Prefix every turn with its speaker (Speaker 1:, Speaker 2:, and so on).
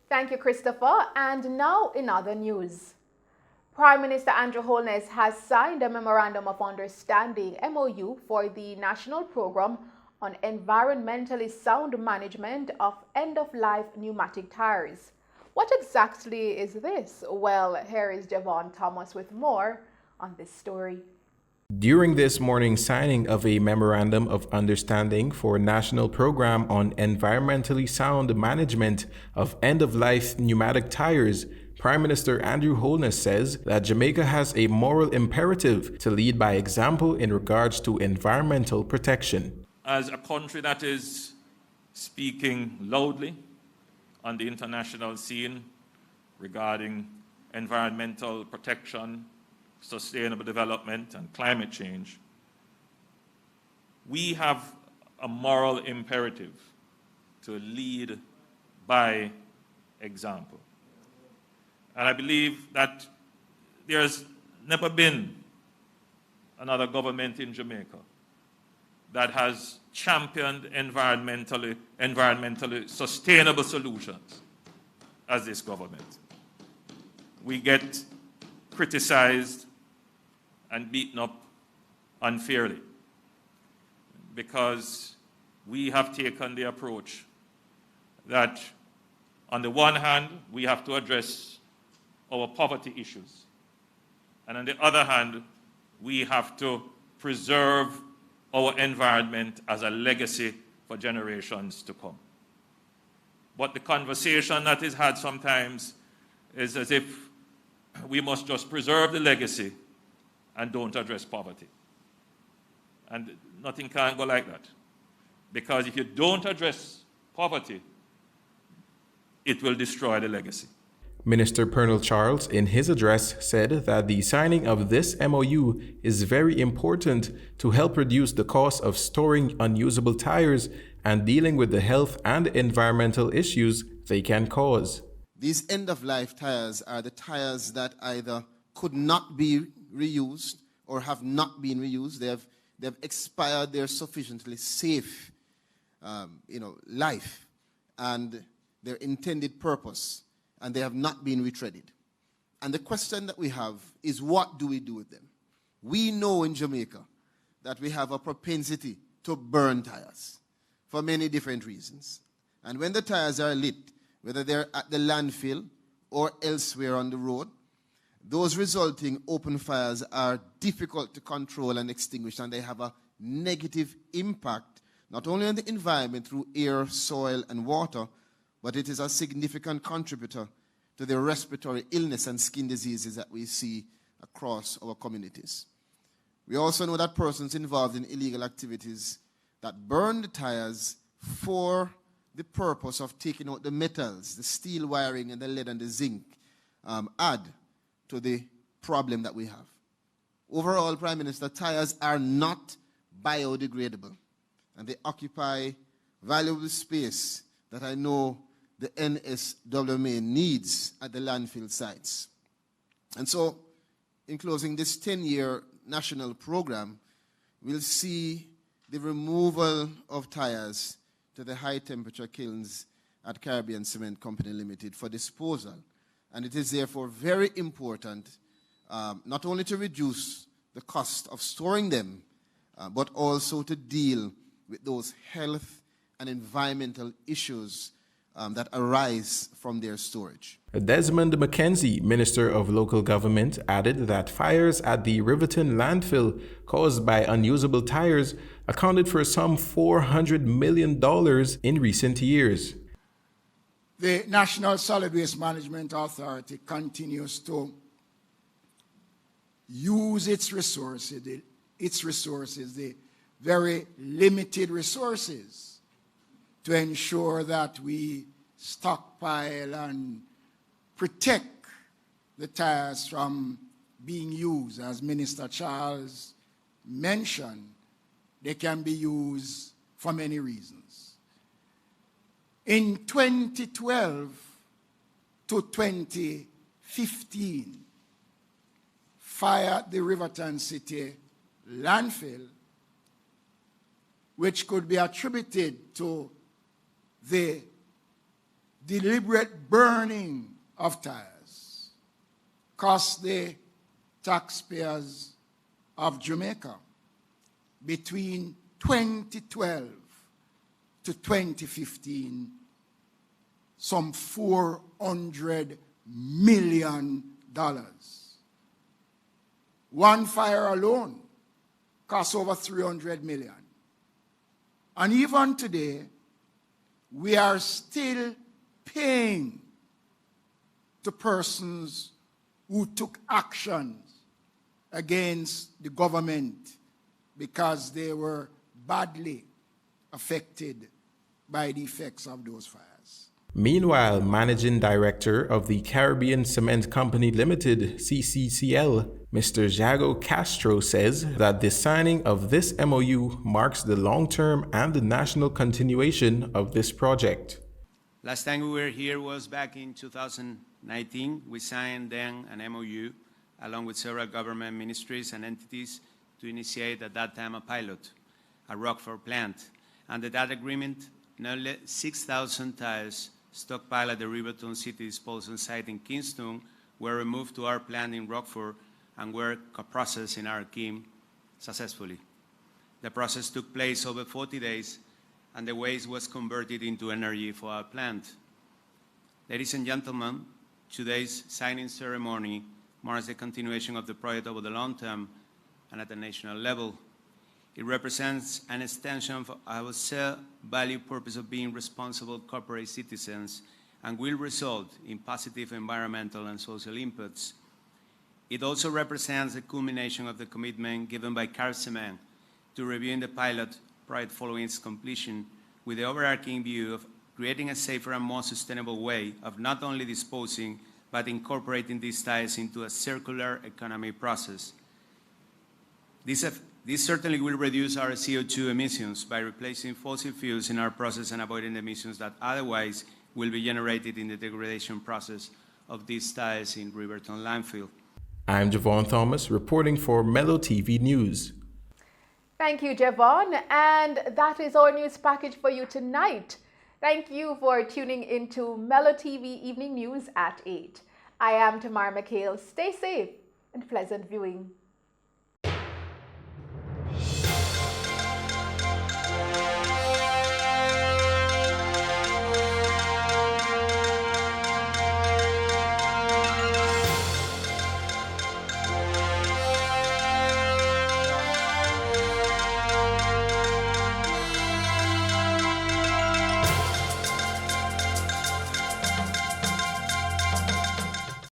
Speaker 1: Thank you, Christopher. And now in other news. Prime Minister Andrew Holness has signed a Memorandum of Understanding MOU for the National Program on Environmentally Sound Management of End-of-Life Pneumatic Tires. What exactly is this? Well, here is Javon Thomas with more on this story.
Speaker 2: During this morning's signing of a Memorandum of Understanding for a National Program on Environmentally Sound Management of End-of-Life Pneumatic Tires, Prime Minister Andrew Holness says that Jamaica has a moral imperative to lead by example in regards to environmental protection.
Speaker 3: As a country that is speaking loudly on the international scene regarding environmental protection, sustainable development, and climate change, we have a moral imperative to lead by example. And I believe that there's never been another government in Jamaica that has championed environmentally sustainable solutions as this government. We get criticized and beaten up unfairly because we have taken the approach that on the one hand, we have to address our poverty issues, and on the other hand, we have to preserve our environment as a legacy for generations to come. But the conversation that is had sometimes is as if we must just preserve the legacy and don't address poverty. And nothing can go like that. Because if you don't address poverty, it will destroy the legacy.
Speaker 2: Minister Pernell Charles, in his address, said that the signing of this MOU is very important to help reduce the cost of storing unusable tires and dealing with the health and environmental issues they can cause.
Speaker 4: These end-of-life tires are the tires that either could not be reused or have not been reused. They've expired their sufficiently safe life and their intended purpose, and they have not been retreaded. And the question that we have is, what do we do with them? We know in Jamaica that we have a propensity to burn tires for many different reasons. And when the tires are lit, whether they're at the landfill or elsewhere on the road, those resulting open fires are difficult to control and extinguish, and they have a negative impact not only on the environment through air, soil, and water, but it is a significant contributor to the respiratory illness and skin diseases that we see across our communities. We also know that persons involved in illegal activities that burn the tires for the purpose of taking out the metals, the steel wiring, and the lead and the zinc, add to the problem that we have. Overall, Prime Minister, tires are not biodegradable, and they occupy valuable space that I know the NSWMA needs at the landfill sites. And so, in closing, this 10-year national program will see the removal of tires to the high-temperature kilns at Caribbean Cement Company Limited for disposal. And it is therefore very important not only to reduce the cost of storing them, but also to deal with those health and environmental issues that arise from their storage.
Speaker 2: Desmond McKenzie, Minister of Local Government, added that fires at the Riverton landfill caused by unusable tires accounted for some $400 million in recent years.
Speaker 5: The National Solid Waste Management Authority continues to use its resources, the very limited resources, to ensure that we stockpile and protect the tires from being used. As Minister Charles mentioned, they can be used for many reasons. In 2012 to 2015, fire at the Riverton City landfill, which could be attributed to the deliberate burning of tires cost the taxpayers of Jamaica between 2012 to 2015 some $400 million. One fire alone costs over $300 million. And even today, we are still paying the persons who took actions against the government because they were badly affected by the effects of those fires.
Speaker 2: Meanwhile, Managing Director of the Caribbean Cement Company Limited, CCCL, Mr. Jago Castro says that the signing of this MOU marks the long-term and the national continuation of this project.
Speaker 6: Last time we were here was back in 2019. We signed then an MOU along with several government ministries and entities to initiate at that time a pilot, a Rockford plant. Under that agreement, nearly 6,000 tires stockpiled at the Riverton City disposal site in Kingston were removed to our plant in Rockford and were processed in our kiln successfully. The process took place over 40 days, and the waste was converted into energy for our plant. Ladies and gentlemen, today's signing ceremony marks the continuation of the project over the long term and at the national level. It represents an extension of our shared value purpose of being responsible corporate citizens and will result in positive environmental and social inputs. It also represents the culmination of the commitment given by Carib Cement to reviewing the pilot project following its completion with the overarching view of creating a safer and more sustainable way of not only disposing but incorporating these tires into a circular economy process. This certainly will reduce our CO2 emissions by replacing fossil fuels in our process and avoiding the emissions that otherwise will be generated in the degradation process of these tires in Riverton landfill.
Speaker 2: I'm Javon Thomas reporting for Mello TV News.
Speaker 1: Thank you, Javon. And that is our news package for you tonight. Thank you for tuning into Mello TV Evening News at 8. I am Tamara McHale. Stay safe and pleasant viewing.